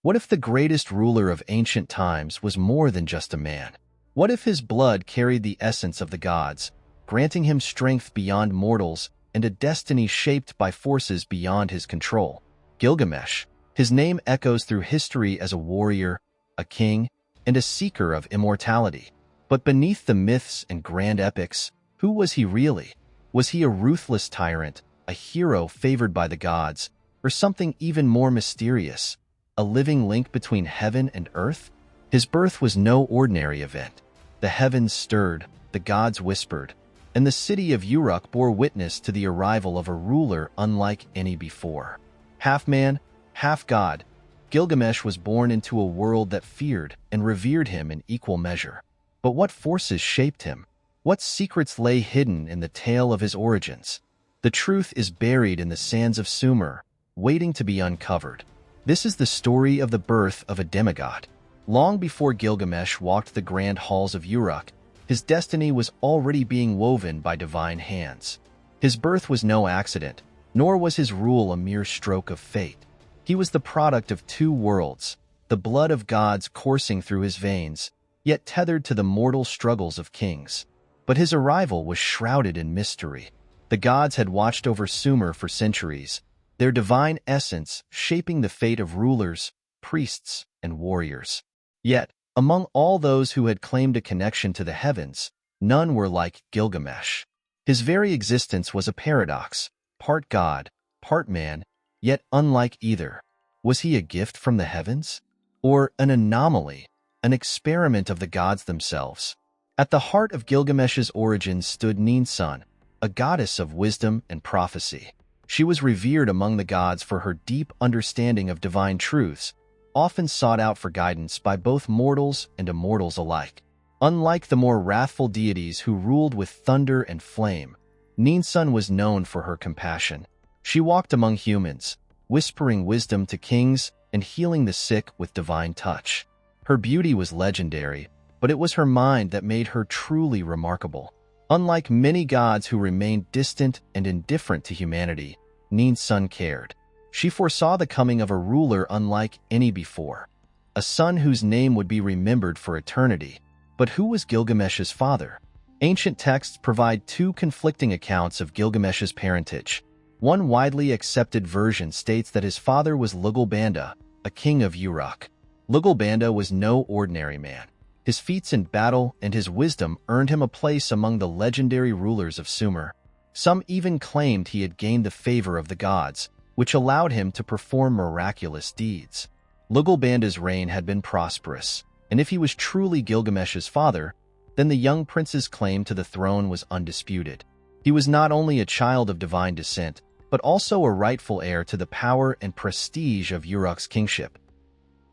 What if the greatest ruler of ancient times was more than just a man? What if his blood carried the essence of the gods, granting him strength beyond mortals and a destiny shaped by forces beyond his control? Gilgamesh. His name echoes through history as a warrior, a king, and a seeker of immortality. But beneath the myths and grand epics, who was he really? Was he a ruthless tyrant, a hero favored by the gods, or something even more mysterious, a living link between heaven and earth? His birth was no ordinary event. The heavens stirred, the gods whispered, and the city of Uruk bore witness to the arrival of a ruler unlike any before. Half man, half god, Gilgamesh was born into a world that feared and revered him in equal measure. But what forces shaped him? What secrets lay hidden in the tale of his origins? The truth is buried in the sands of Sumer, waiting to be uncovered. This is the story of the birth of a demigod. Long before Gilgamesh walked the grand halls of Uruk, his destiny was already being woven by divine hands. His birth was no accident, nor was his rule a mere stroke of fate. He was the product of two worlds, the blood of gods coursing through his veins, yet tethered to the mortal struggles of kings. But his arrival was shrouded in mystery. The gods had watched over Sumer for centuries, their divine essence shaping the fate of rulers, priests, and warriors. Yet, among all those who had claimed a connection to the heavens, none were like Gilgamesh. His very existence was a paradox, part god, part man, yet unlike either. Was he a gift from the heavens? Or an anomaly, an experiment of the gods themselves? At the heart of Gilgamesh's origins stood Ninsun, a goddess of wisdom and prophecy. She was revered among the gods for her deep understanding of divine truths, often sought out for guidance by both mortals and immortals alike. Unlike the more wrathful deities who ruled with thunder and flame, Ninsun was known for her compassion. She walked among humans, whispering wisdom to kings and healing the sick with divine touch. Her beauty was legendary, but it was her mind that made her truly remarkable. Unlike many gods who remained distant and indifferent to humanity, Ninsun cared. She foresaw the coming of a ruler unlike any before, a son whose name would be remembered for eternity. But who was Gilgamesh's father? Ancient texts provide two conflicting accounts of Gilgamesh's parentage. One widely accepted version states that his father was Lugalbanda, a king of Uruk. Lugalbanda was no ordinary man. His feats in battle and his wisdom earned him a place among the legendary rulers of Sumer. Some even claimed he had gained the favor of the gods, which allowed him to perform miraculous deeds. Lugalbanda's reign had been prosperous, and if he was truly Gilgamesh's father, then the young prince's claim to the throne was undisputed. He was not only a child of divine descent, but also a rightful heir to the power and prestige of Uruk's kingship.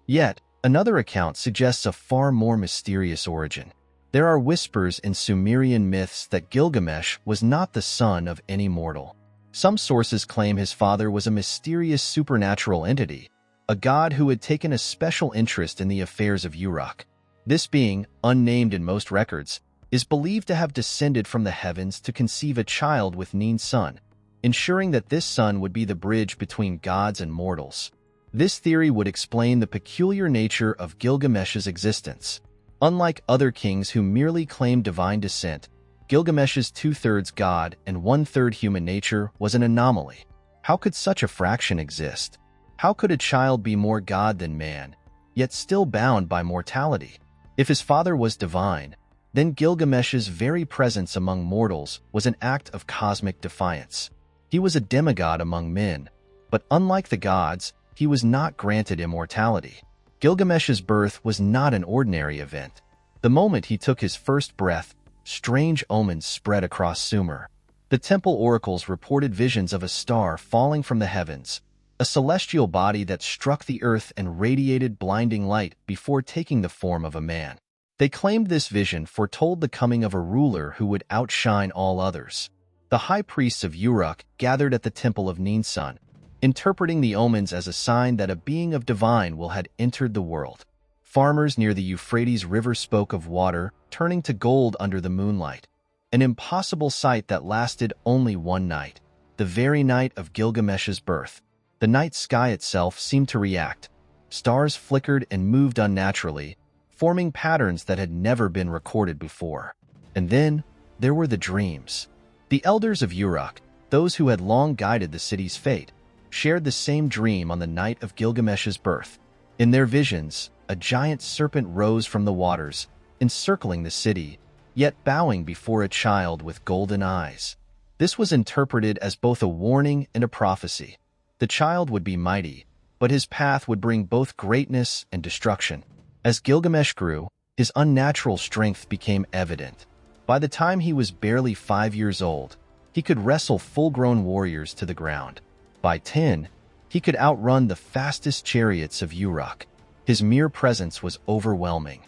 Yet, another account suggests a far more mysterious origin. There are whispers in Sumerian myths that Gilgamesh was not the son of any mortal. Some sources claim his father was a mysterious supernatural entity, a god who had taken a special interest in the affairs of Uruk. This being, unnamed in most records, is believed to have descended from the heavens to conceive a child with Ninsun, ensuring that this son would be the bridge between gods and mortals. This theory would explain the peculiar nature of Gilgamesh's existence. Unlike other kings who merely claimed divine descent, Gilgamesh's two-thirds god and one-third human nature was an anomaly. How could such a fraction exist? How could a child be more god than man, yet still bound by mortality? If his father was divine, then Gilgamesh's very presence among mortals was an act of cosmic defiance. He was a demigod among men, but unlike the gods, he was not granted immortality. Gilgamesh's birth was not an ordinary event. The moment he took his first breath, strange omens spread across Sumer. The temple oracles reported visions of a star falling from the heavens, a celestial body that struck the earth and radiated blinding light before taking the form of a man. They claimed this vision foretold the coming of a ruler who would outshine all others. The high priests of Uruk gathered at the temple of Ninsun, interpreting the omens as a sign that a being of divine will had entered the world. Farmers near the Euphrates River spoke of water turning to gold under the moonlight, an impossible sight that lasted only one night, the very night of Gilgamesh's birth. The night sky itself seemed to react, Stars flickered and moved unnaturally, forming patterns that had never been recorded before. And then, there were the dreams. The elders of Uruk, those who had long guided the city's fate, shared the same dream on the night of Gilgamesh's birth. In their visions, a giant serpent rose from the waters, encircling the city, yet bowing before a child with golden eyes. This was interpreted as both a warning and a prophecy. The child would be mighty, but his path would bring both greatness and destruction. As Gilgamesh grew, his unnatural strength became evident. By the time he was barely 5 years old, he could wrestle full-grown warriors to the ground. By 10, he could outrun the fastest chariots of Uruk. His mere presence was overwhelming.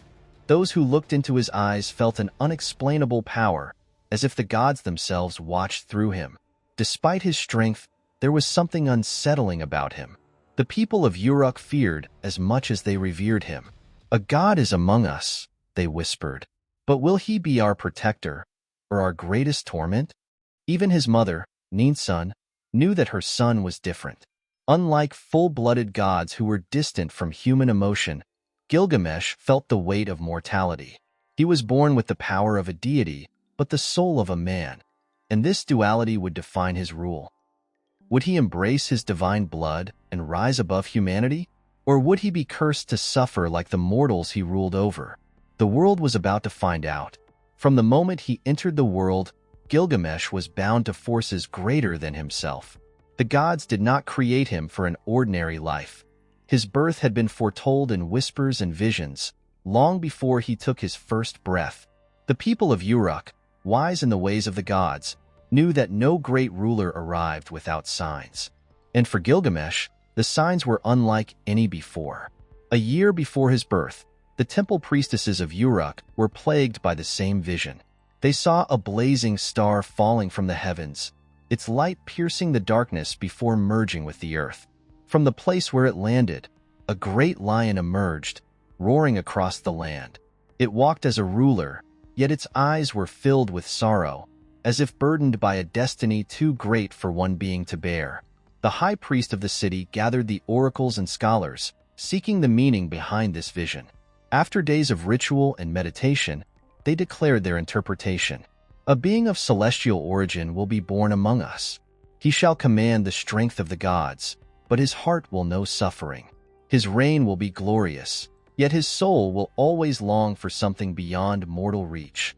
Those who looked into his eyes felt an unexplainable power, as if the gods themselves watched through him. Despite his strength, there was something unsettling about him. The people of Uruk feared as much as they revered him. "A god is among us," they whispered. "But will he be our protector, or our greatest torment?" Even his mother, Ninsun, knew that her son was different. Unlike full-blooded gods who were distant from human emotion, Gilgamesh felt the weight of mortality. He was born with the power of a deity, but the soul of a man, and this duality would define his rule. Would he embrace his divine blood and rise above humanity? Or would he be cursed to suffer like the mortals he ruled over? The world was about to find out. From the moment he entered the world, Gilgamesh was bound to forces greater than himself. The gods did not create him for an ordinary life. His birth had been foretold in whispers and visions, long before he took his first breath. The people of Uruk, wise in the ways of the gods, knew that no great ruler arrived without signs. And for Gilgamesh, the signs were unlike any before. A year before his birth, the temple priestesses of Uruk were plagued by the same vision. They saw a blazing star falling from the heavens, its light piercing the darkness before merging with the earth. From the place where it landed, a great lion emerged, roaring across the land. It walked as a ruler, yet its eyes were filled with sorrow, as if burdened by a destiny too great for one being to bear. The high priest of the city gathered the oracles and scholars, seeking the meaning behind this vision. After days of ritual and meditation, they declared their interpretation. "A being of celestial origin will be born among us. He shall command the strength of the gods, but his heart will know suffering. His reign will be glorious, yet his soul will always long for something beyond mortal reach."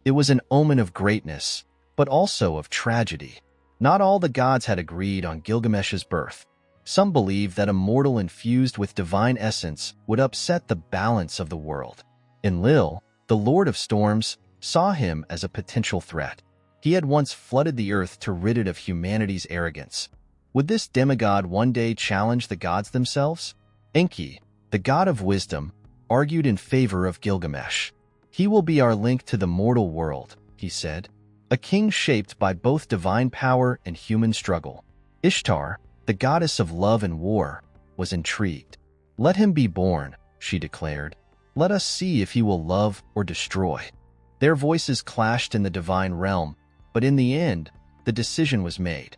It was an omen of greatness, but also of tragedy. Not all the gods had agreed on Gilgamesh's birth. Some believed that a mortal infused with divine essence would upset the balance of the world. Enlil, the Lord of Storms, saw him as a potential threat. He had once flooded the earth to rid it of humanity's arrogance. Would this demigod one day challenge the gods themselves? Enki, the god of wisdom, argued in favor of Gilgamesh. "He will be our link to the mortal world," he said, "a king shaped by both divine power and human struggle." Ishtar, the goddess of love and war, was intrigued. "Let him be born," she declared. "Let us see if he will love or destroy." Their voices clashed in the divine realm, but in the end, the decision was made.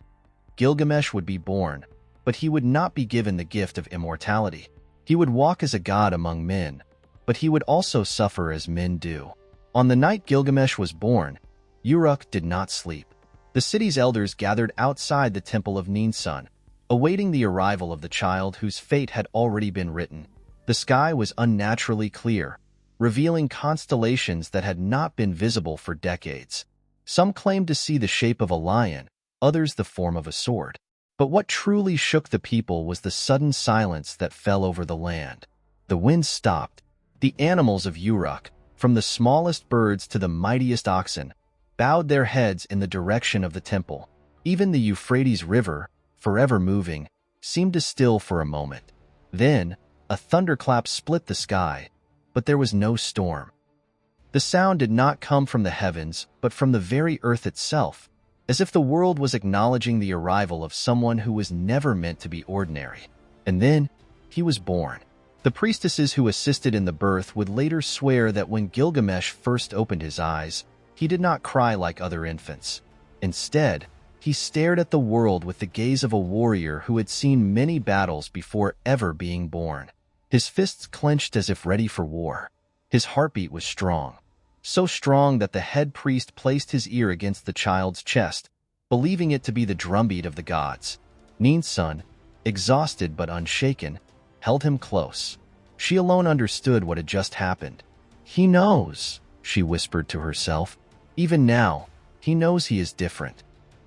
Gilgamesh would be born, but he would not be given the gift of immortality. He would walk as a god among men, but he would also suffer as men do. On the night Gilgamesh was born, Uruk did not sleep. The city's elders gathered outside the temple of Ninsun, awaiting the arrival of the child whose fate had already been written. The sky was unnaturally clear, revealing constellations that had not been visible for decades. Some claimed to see the shape of a lion, others the form of a sword. But what truly shook the people was the sudden silence that fell over the land. The wind stopped. The animals of Uruk, from the smallest birds to the mightiest oxen, bowed their heads in the direction of the temple. Even the Euphrates River, forever moving, seemed to still for a moment. Then, a thunderclap split the sky, but there was no storm. The sound did not come from the heavens, but from the very earth itself, as if the world was acknowledging the arrival of someone who was never meant to be ordinary. And then, he was born. The priestesses who assisted in the birth would later swear that when Gilgamesh first opened his eyes, he did not cry like other infants. Instead, he stared at the world with the gaze of a warrior who had seen many battles before ever being born. His fists clenched as if ready for war. His heartbeat was strong, so strong that the head priest placed his ear against the child's chest, believing it to be the drumbeat of the gods. Nin's son, exhausted but unshaken, held him close. She alone understood what had just happened. "He knows," she whispered to herself. "Even now, he knows he is different."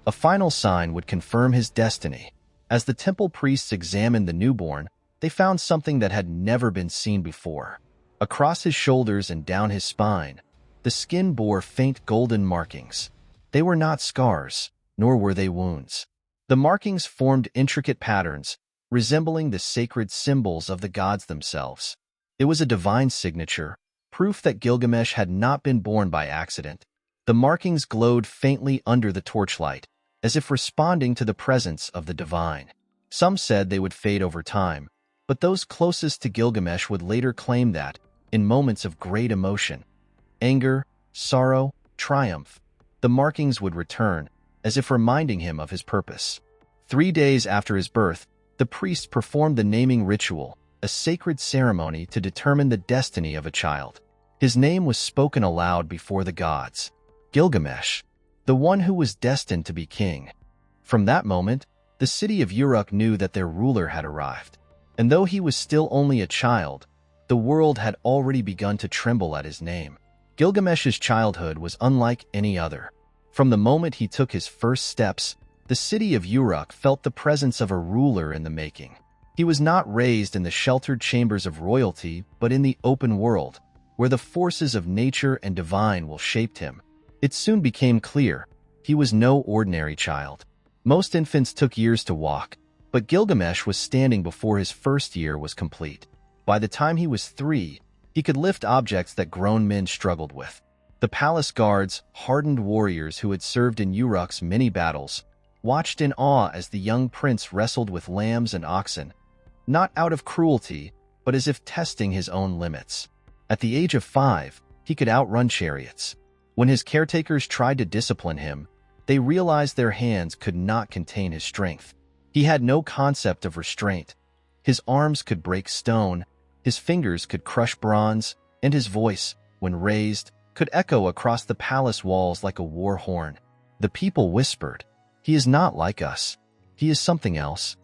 A final sign would confirm his destiny. As the temple priests examined the newborn, they found something that had never been seen before. Across his shoulders and down his spine, the skin bore faint golden markings. They were not scars, nor were they wounds. The markings formed intricate patterns, resembling the sacred symbols of the gods themselves. It was a divine signature, proof that Gilgamesh had not been born by accident. The markings glowed faintly under the torchlight, as if responding to the presence of the divine. Some said they would fade over time, but those closest to Gilgamesh would later claim that, in moments of great emotion, anger, sorrow, triumph, the markings would return, as if reminding him of his purpose. 3 days after his birth, the priests performed the naming ritual, a sacred ceremony to determine the destiny of a child. His name was spoken aloud before the gods. Gilgamesh, the one who was destined to be king. From that moment, the city of Uruk knew that their ruler had arrived. And though he was still only a child, the world had already begun to tremble at his name. Gilgamesh's childhood was unlike any other. From the moment he took his first steps, the city of Uruk felt the presence of a ruler in the making. He was not raised in the sheltered chambers of royalty, but in the open world, where the forces of nature and divine will shaped him. It soon became clear, he was no ordinary child. Most infants took years to walk, but Gilgamesh was standing before his first year was complete. By the time he was 3, he could lift objects that grown men struggled with. The palace guards, hardened warriors who had served in Uruk's many battles, watched in awe as the young prince wrestled with lambs and oxen, not out of cruelty, but as if testing his own limits. At the age of 5, he could outrun chariots. When his caretakers tried to discipline him, they realized their hands could not contain his strength. He had no concept of restraint. His arms could break stone, his fingers could crush bronze, and his voice, when raised, could echo across the palace walls like a war horn. The people whispered, "He is not like us. He is something else."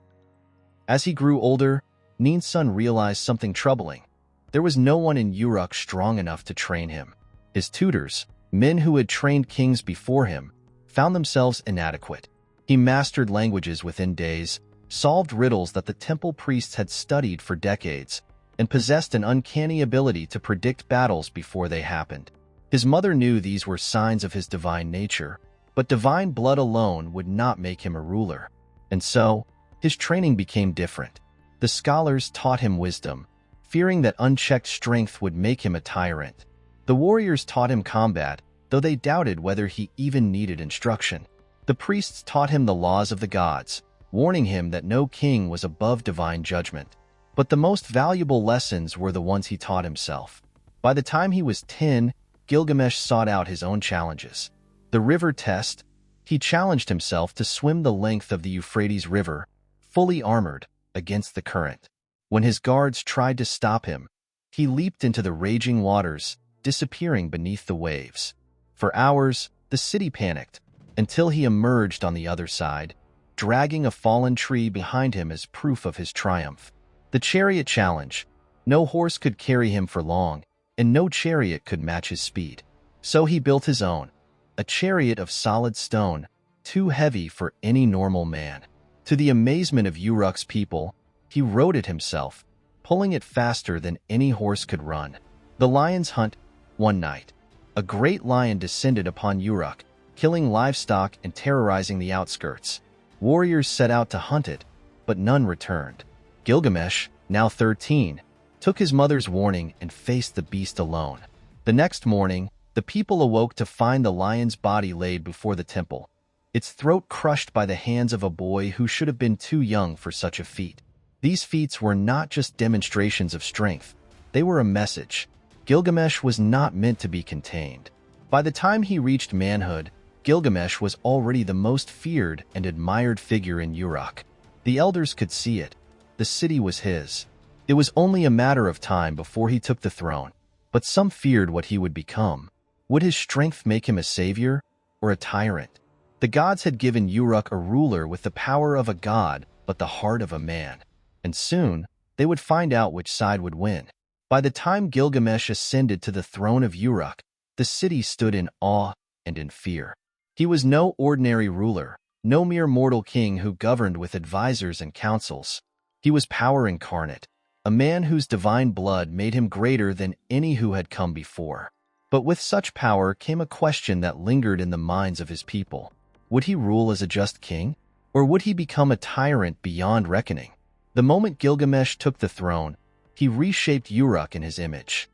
As he grew older, Nin's son realized something troubling. There was no one in Uruk strong enough to train him. His tutors, men who had trained kings before him, found themselves inadequate. He mastered languages within days, solved riddles that the temple priests had studied for decades, and possessed an uncanny ability to predict battles before they happened. His mother knew these were signs of his divine nature, but divine blood alone would not make him a ruler. And so, his training became different. The scholars taught him wisdom, fearing that unchecked strength would make him a tyrant. The warriors taught him combat, though they doubted whether he even needed instruction. The priests taught him the laws of the gods, warning him that no king was above divine judgment. But the most valuable lessons were the ones he taught himself. By the time he was 10, Gilgamesh sought out his own challenges. The river test, he challenged himself to swim the length of the Euphrates River, fully armored, against the current. When his guards tried to stop him, he leaped into the raging waters, disappearing beneath the waves. For hours, the city panicked, until he emerged on the other side, dragging a fallen tree behind him as proof of his triumph. The chariot challenge. No horse could carry him for long, and no chariot could match his speed. So he built his own, a chariot of solid stone, too heavy for any normal man. To the amazement of Uruk's people, he rode it himself, pulling it faster than any horse could run. The lion's hunt. One night, a great lion descended upon Uruk, killing livestock and terrorizing the outskirts. Warriors set out to hunt it, but none returned. Gilgamesh, now 13, took his mother's warning and faced the beast alone. The next morning, the people awoke to find the lion's body laid before the temple, its throat crushed by the hands of a boy who should have been too young for such a feat. These feats were not just demonstrations of strength, they were a message. Gilgamesh was not meant to be contained. By the time he reached manhood, Gilgamesh was already the most feared and admired figure in Uruk. The elders could see it. The city was his. It was only a matter of time before he took the throne, but some feared what he would become. Would his strength make him a savior or a tyrant? The gods had given Uruk a ruler with the power of a god but the heart of a man, and soon they would find out which side would win. By the time Gilgamesh ascended to the throne of Uruk, the city stood in awe and in fear. He was no ordinary ruler, no mere mortal king who governed with advisors and councils. He was power incarnate, a man whose divine blood made him greater than any who had come before. But with such power came a question that lingered in the minds of his people. Would he rule as a just king, or would he become a tyrant beyond reckoning? The moment Gilgamesh took the throne, he reshaped Uruk in his image.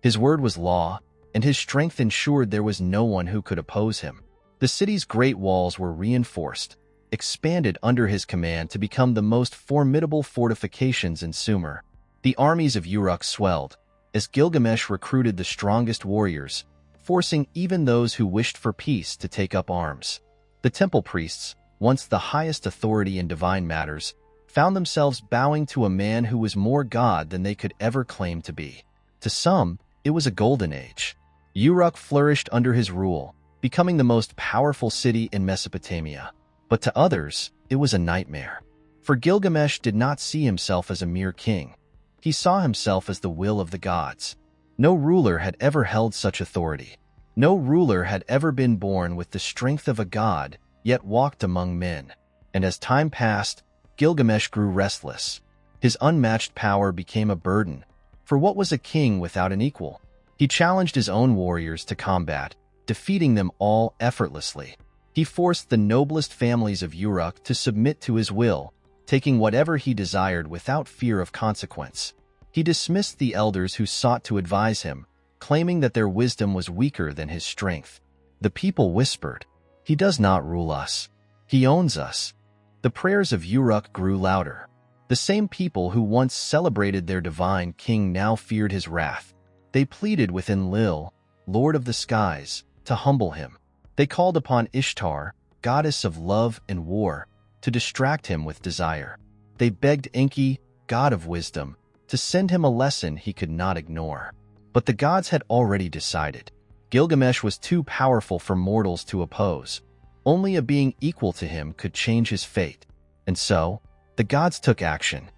His word was law, and his strength ensured there was no one who could oppose him. The city's great walls were reinforced, expanded under his command to become the most formidable fortifications in Sumer. The armies of Uruk swelled, as Gilgamesh recruited the strongest warriors, forcing even those who wished for peace to take up arms. The temple priests, once the highest authority in divine matters, found themselves bowing to a man who was more god than they could ever claim to be. To some, it was a golden age. Uruk flourished under his rule, becoming the most powerful city in Mesopotamia. But to others, it was a nightmare. For Gilgamesh did not see himself as a mere king. He saw himself as the will of the gods. No ruler had ever held such authority. No ruler had ever been born with the strength of a god, yet walked among men. And as time passed, Gilgamesh grew restless. His unmatched power became a burden. For what was a king without an equal? He challenged his own warriors to combat, defeating them all effortlessly. He forced the noblest families of Uruk to submit to his will, taking whatever he desired without fear of consequence. He dismissed the elders who sought to advise him, claiming that their wisdom was weaker than his strength. The people whispered, "He does not rule us. He owns us." The prayers of Uruk grew louder. The same people who once celebrated their divine king now feared his wrath. They pleaded with Enlil, Lord of the skies, to humble him. They called upon Ishtar, goddess of love and war, to distract him with desire. They begged Enki, god of wisdom, to send him a lesson he could not ignore. But the gods had already decided. Gilgamesh was too powerful for mortals to oppose. Only a being equal to him could change his fate. And so, the gods took action.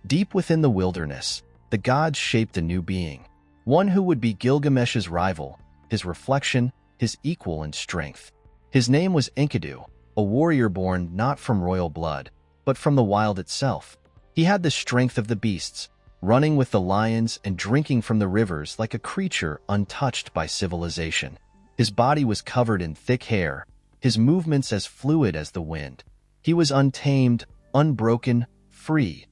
Deep within the wilderness, the gods shaped a new being. One who would be Gilgamesh's rival, his reflection, his equal in strength. His name was Enkidu, a warrior born not from royal blood, but from the wild itself. He had the strength of the beasts, running with the lions and drinking from the rivers like a creature untouched by civilization. His body was covered in thick hair, his movements as fluid as the wind. He was untamed, unbroken, free,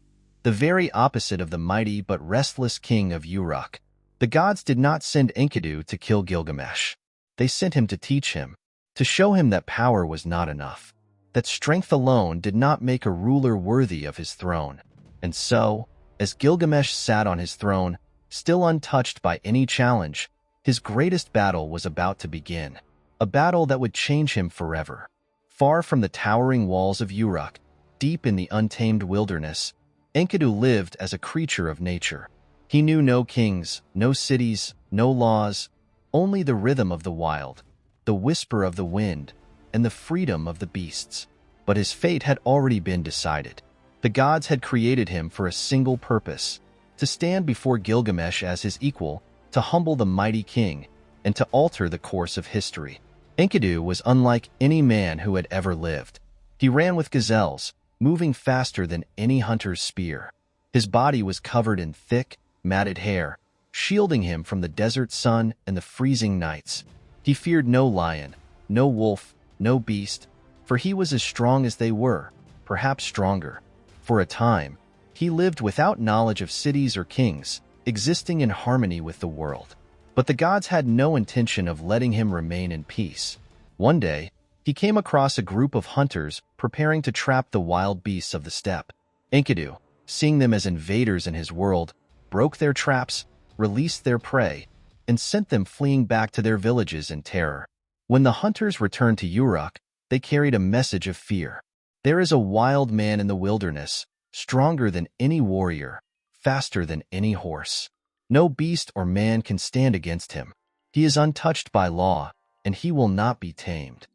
the very opposite of the mighty but restless king of Uruk. The gods did not send Enkidu to kill Gilgamesh. They sent him to teach him, to show him that power was not enough, that strength alone did not make a ruler worthy of his throne. And so, as Gilgamesh sat on his throne, still untouched by any challenge, his greatest battle was about to begin. A battle that would change him forever. Far from the towering walls of Uruk, deep in the untamed wilderness, Enkidu lived as a creature of nature. He knew no kings, no cities, no laws, only the rhythm of the wild, the whisper of the wind, and the freedom of the beasts. But his fate had already been decided. The gods had created him for a single purpose, to stand before Gilgamesh as his equal, to humble the mighty king, and to alter the course of history. Enkidu was unlike any man who had ever lived. He ran with gazelles, moving faster than any hunter's spear. His body was covered in thick, matted hair, shielding him from the desert sun and the freezing nights. He feared no lion, no wolf, no beast, for he was as strong as they were, perhaps stronger. For a time, he lived without knowledge of cities or kings, existing in harmony with the world. But the gods had no intention of letting him remain in peace. One day, he came across a group of hunters preparing to trap the wild beasts of the steppe. Enkidu, seeing them as invaders in his world, broke their traps, released their prey, and sent them fleeing back to their villages in terror. When the hunters returned to Uruk, they carried a message of fear. There is a wild man in the wilderness, stronger than any warrior, faster than any horse. No beast or man can stand against him. He is untouched by law, and he will not be tamed.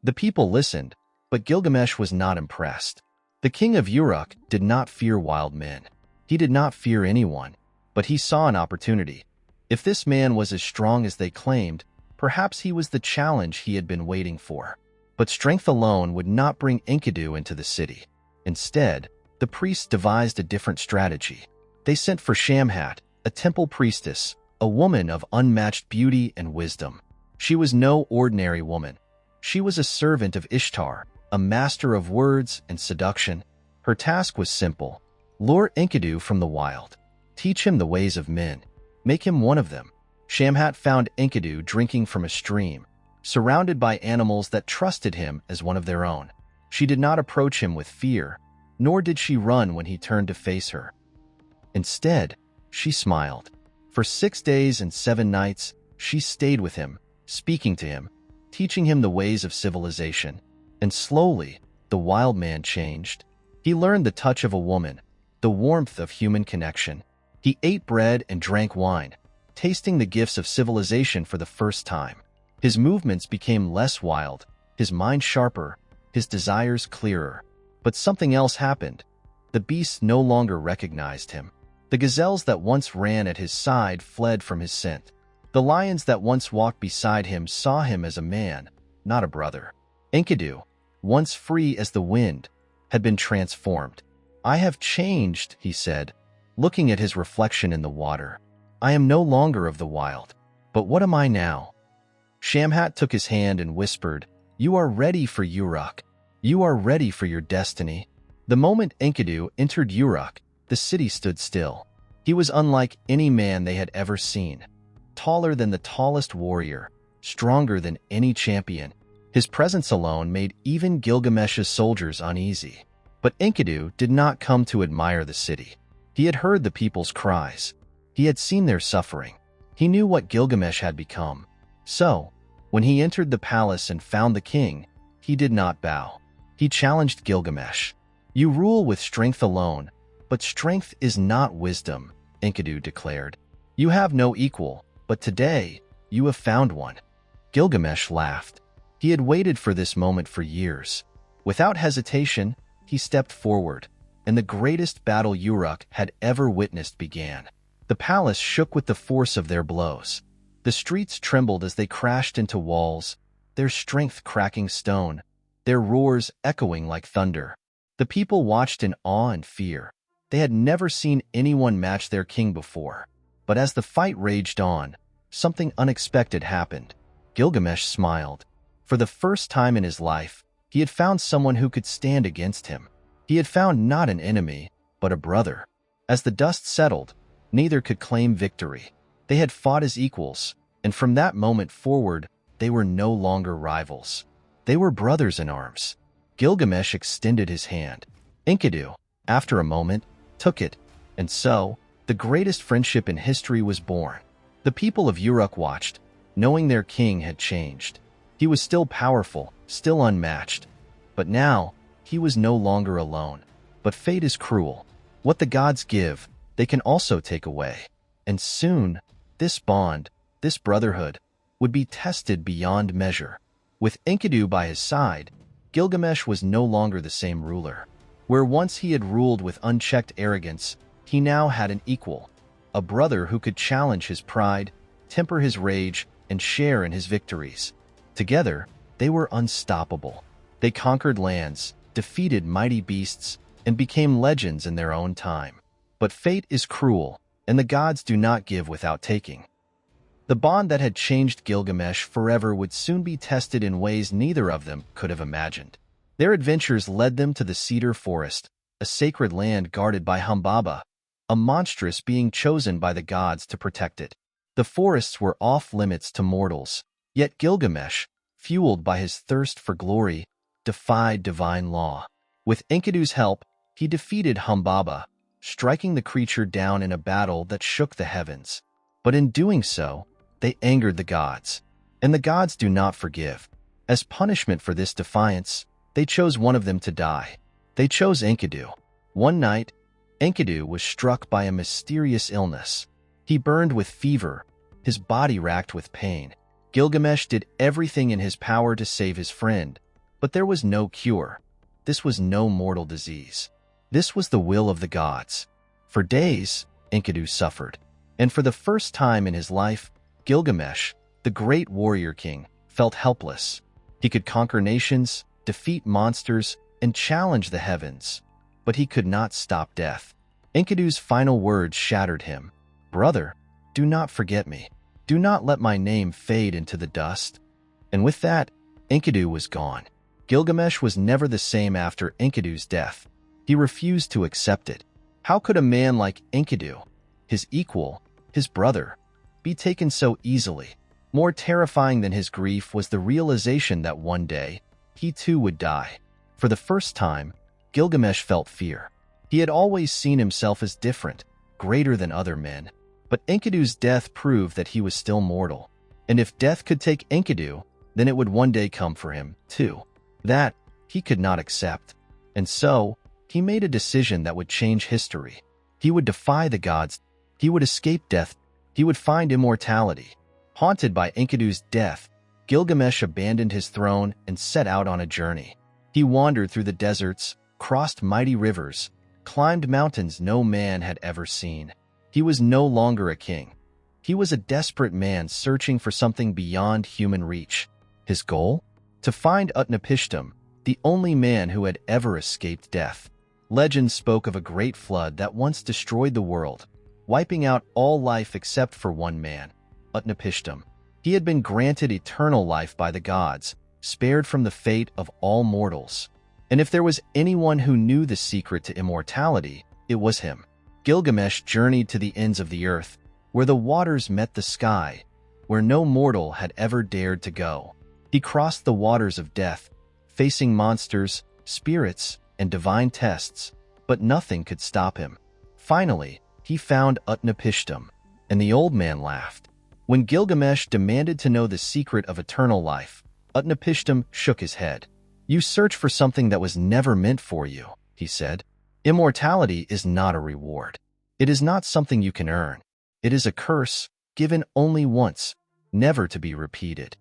The people listened, but Gilgamesh was not impressed. The king of Uruk did not fear wild men. He did not fear anyone, but he saw an opportunity. If this man was as strong as they claimed, perhaps he was the challenge he had been waiting for. But strength alone would not bring Enkidu into the city. Instead, the priests devised a different strategy. They sent for Shamhat, a temple priestess, a woman of unmatched beauty and wisdom. She was no ordinary woman. She was a servant of Ishtar, a master of words and seduction. Her task was simple: lure Enkidu from the wild. Teach him the ways of men. Make him one of them. Shamhat found Enkidu drinking from a stream, surrounded by animals that trusted him as one of their own. She did not approach him with fear, nor did she run when he turned to face her. Instead, she smiled. For 6 days and 7 nights, she stayed with him, speaking to him, teaching him the ways of civilization. And slowly, the wild man changed. He learned the touch of a woman, the warmth of human connection. He ate bread and drank wine, tasting the gifts of civilization for the first time. His movements became less wild, his mind sharper, his desires clearer. But something else happened. The beasts no longer recognized him. The gazelles that once ran at his side fled from his scent. The lions that once walked beside him saw him as a man, not a brother. Enkidu, once free as the wind, had been transformed. "I have changed," he said, looking at his reflection in the water. "I am no longer of the wild. But what am I now?" Shamhat took his hand and whispered, "You are ready for Uruk. You are ready for your destiny." The moment Enkidu entered Uruk, the city stood still. He was unlike any man they had ever seen. Taller than the tallest warrior, stronger than any champion. His presence alone made even Gilgamesh's soldiers uneasy. But Enkidu did not come to admire the city. He had heard the people's cries. He had seen their suffering. He knew what Gilgamesh had become. So, when he entered the palace and found the king, he did not bow. He challenged Gilgamesh. "You rule with strength alone, but strength is not wisdom," Enkidu declared. "You have no equal, but today, you have found one." Gilgamesh laughed. He had waited for this moment for years. Without hesitation, he stepped forward, and the greatest battle Uruk had ever witnessed began. The palace shook with the force of their blows. The streets trembled as they crashed into walls, their strength cracking stone, their roars echoing like thunder. The people watched in awe and fear. They had never seen anyone match their king before. But as the fight raged on, something unexpected happened. Gilgamesh smiled. For the first time in his life, he had found someone who could stand against him. He had found not an enemy, but a brother. As the dust settled, neither could claim victory. They had fought as equals, and from that moment forward, they were no longer rivals. They were brothers in arms. Gilgamesh extended his hand. Enkidu, after a moment, took it, and so, the greatest friendship in history was born. The people of Uruk watched, knowing their king had changed. He was still powerful, still unmatched. But now, he was no longer alone. But fate is cruel. What the gods give, they can also take away. And soon, this bond, this brotherhood, would be tested beyond measure. With Enkidu by his side, Gilgamesh was no longer the same ruler. Where once he had ruled with unchecked arrogance, he now had an equal, a brother who could challenge his pride, temper his rage, and share in his victories. Together, they were unstoppable. They conquered lands, defeated mighty beasts, and became legends in their own time. But fate is cruel, and the gods do not give without taking. The bond that had changed Gilgamesh forever would soon be tested in ways neither of them could have imagined. Their adventures led them to the Cedar Forest, a sacred land guarded by Humbaba, a monstrous being chosen by the gods to protect it. The forests were off-limits to mortals, yet Gilgamesh, fueled by his thirst for glory, defied divine law. With Enkidu's help, he defeated Humbaba, striking the creature down in a battle that shook the heavens. But in doing so, they angered the gods. And the gods do not forgive. As punishment for this defiance, they chose one of them to die. They chose Enkidu. One night, Enkidu was struck by a mysterious illness. He burned with fever, his body racked with pain. Gilgamesh did everything in his power to save his friend, but there was no cure. This was no mortal disease. This was the will of the gods. For days, Enkidu suffered, and for the first time in his life, Gilgamesh, the great warrior king, felt helpless. He could conquer nations, defeat monsters, and challenge the heavens, but he could not stop death. Enkidu's final words shattered him. "Brother, do not forget me. Do not let my name fade into the dust." And with that, Enkidu was gone. Gilgamesh was never the same after Enkidu's death. He refused to accept it. How could a man like Enkidu, his equal, his brother, be taken so easily? More terrifying than his grief was the realization that one day, he too would die. For the first time, Gilgamesh felt fear. He had always seen himself as different, greater than other men. But Enkidu's death proved that he was still mortal. And if death could take Enkidu, then it would one day come for him, too. That, he could not accept. And so, he made a decision that would change history. He would defy the gods. He would escape death. He would find immortality. Haunted by Enkidu's death, Gilgamesh abandoned his throne and set out on a journey. He wandered through the deserts, crossed mighty rivers, climbed mountains no man had ever seen. He was no longer a king. He was a desperate man searching for something beyond human reach. His goal? To find Utnapishtim, the only man who had ever escaped death. Legends spoke of a great flood that once destroyed the world, wiping out all life except for one man, Utnapishtim. He had been granted eternal life by the gods, spared from the fate of all mortals. And if there was anyone who knew the secret to immortality, it was him. Gilgamesh journeyed to the ends of the earth, where the waters met the sky, where no mortal had ever dared to go. He crossed the waters of death, facing monsters, spirits, and divine tests, but nothing could stop him. Finally, he found Utnapishtim, and the old man laughed. When Gilgamesh demanded to know the secret of eternal life, Utnapishtim shook his head. "You search for something that was never meant for you," he said. "Immortality is not a reward. It is not something you can earn. It is a curse, given only once, never to be repeated."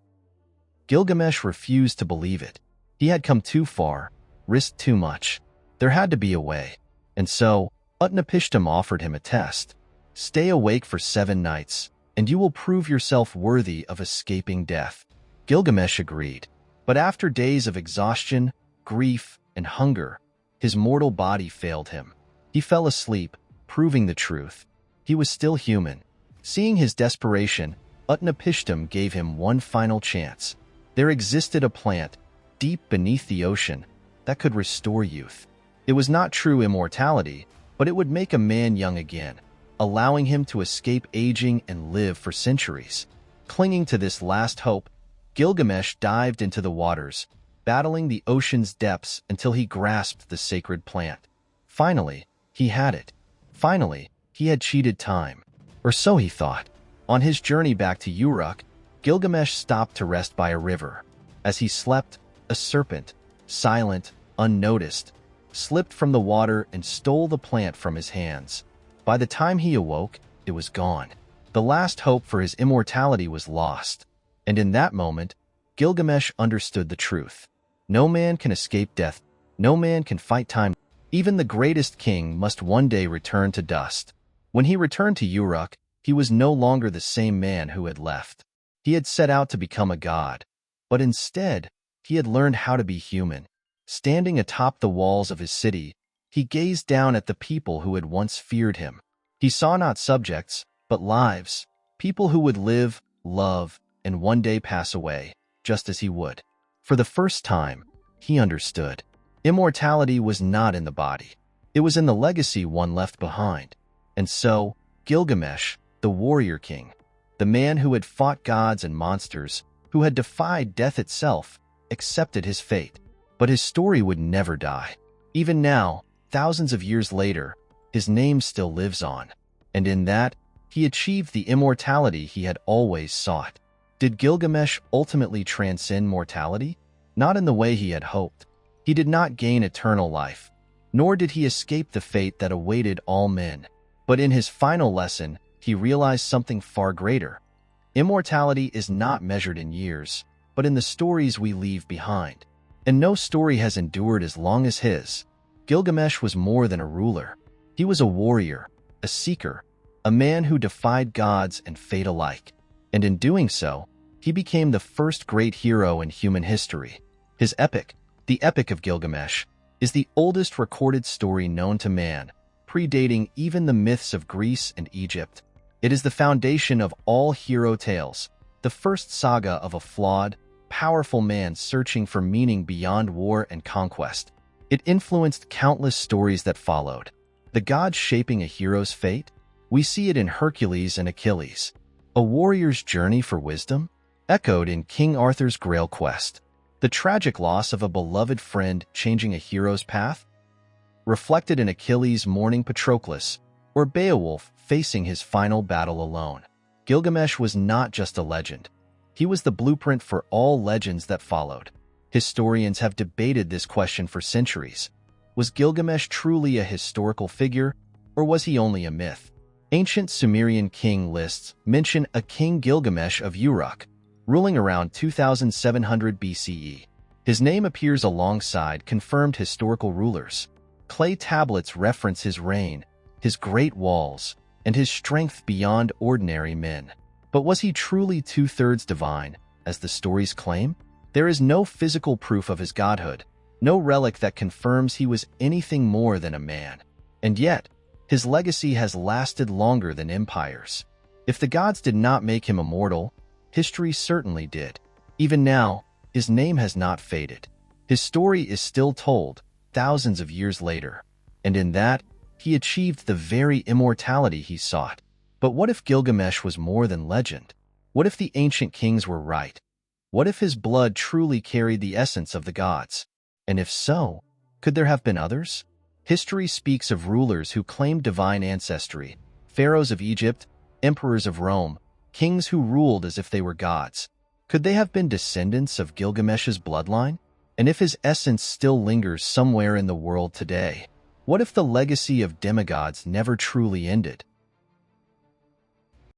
Gilgamesh refused to believe it. He had come too far, risked too much. There had to be a way. And so, Utnapishtim offered him a test. "Stay awake for 7 nights, and you will prove yourself worthy of escaping death." Gilgamesh agreed. But after days of exhaustion, grief, and hunger, his mortal body failed him. He fell asleep, proving the truth. He was still human. Seeing his desperation, Utnapishtim gave him one final chance. There existed a plant, deep beneath the ocean, that could restore youth. It was not true immortality, but it would make a man young again, allowing him to escape aging and live for centuries. Clinging to this last hope, Gilgamesh dived into the waters, battling the ocean's depths until he grasped the sacred plant. Finally, he had it. Finally, he had cheated time. Or so he thought. On his journey back to Uruk, Gilgamesh stopped to rest by a river. As he slept, a serpent, silent, unnoticed, slipped from the water and stole the plant from his hands. By the time he awoke, it was gone. The last hope for his immortality was lost. And in that moment, Gilgamesh understood the truth. No man can escape death. No man can fight time. Even the greatest king must one day return to dust. When he returned to Uruk, he was no longer the same man who had left. He had set out to become a god, but instead, he had learned how to be human. Standing atop the walls of his city, he gazed down at the people who had once feared him. He saw not subjects, but lives, people who would live, love, and one day pass away, just as he would. For the first time, he understood. Immortality was not in the body. It was in the legacy one left behind. And so, Gilgamesh, the warrior king, the man who had fought gods and monsters, who had defied death itself, accepted his fate. But his story would never die. Even now, thousands of years later, his name still lives on. And in that, he achieved the immortality he had always sought. Did Gilgamesh ultimately transcend mortality? Not in the way he had hoped. He did not gain eternal life. nor did he escape the fate that awaited all men. But in his final lesson, he realized something far greater. Immortality is not measured in years, but in the stories we leave behind. And no story has endured as long as his. Gilgamesh was more than a ruler. He was a warrior, a seeker, a man who defied gods and fate alike. And in doing so, he became the first great hero in human history. His epic, the Epic of Gilgamesh, is the oldest recorded story known to man, predating even the myths of Greece and Egypt. It is the foundation of all hero tales, the first saga of a flawed, powerful man searching for meaning beyond war and conquest. It influenced countless stories that followed. The gods shaping a hero's fate? We see it in Hercules and Achilles. A warrior's journey for wisdom? Echoed in King Arthur's Grail quest. The tragic loss of a beloved friend changing a hero's path? Reflected in Achilles mourning Patroclus, or Beowulf facing his final battle alone. Gilgamesh was not just a legend. He was the blueprint for all legends that followed. Historians have debated this question for centuries. Was Gilgamesh truly a historical figure, or was he only a myth? Ancient Sumerian king lists mention a king Gilgamesh of Uruk, ruling around 2700 BCE. His name appears alongside confirmed historical rulers. Clay tablets reference his reign, his great walls, and his strength beyond ordinary men. But was he truly two-thirds divine, as the stories claim? There is no physical proof of his godhood, no relic that confirms he was anything more than a man. And yet, his legacy has lasted longer than empires. If the gods did not make him immortal, history certainly did. Even now, his name has not faded. His story is still told, thousands of years later. And in that, he achieved the very immortality he sought. But what if Gilgamesh was more than legend? What if the ancient kings were right? What if his blood truly carried the essence of the gods? And if so, could there have been others? History speaks of rulers who claimed divine ancestry, pharaohs of Egypt, emperors of Rome, kings who ruled as if they were gods. Could they have been descendants of Gilgamesh's bloodline? And if his essence still lingers somewhere in the world today? What if the legacy of demigods never truly ended?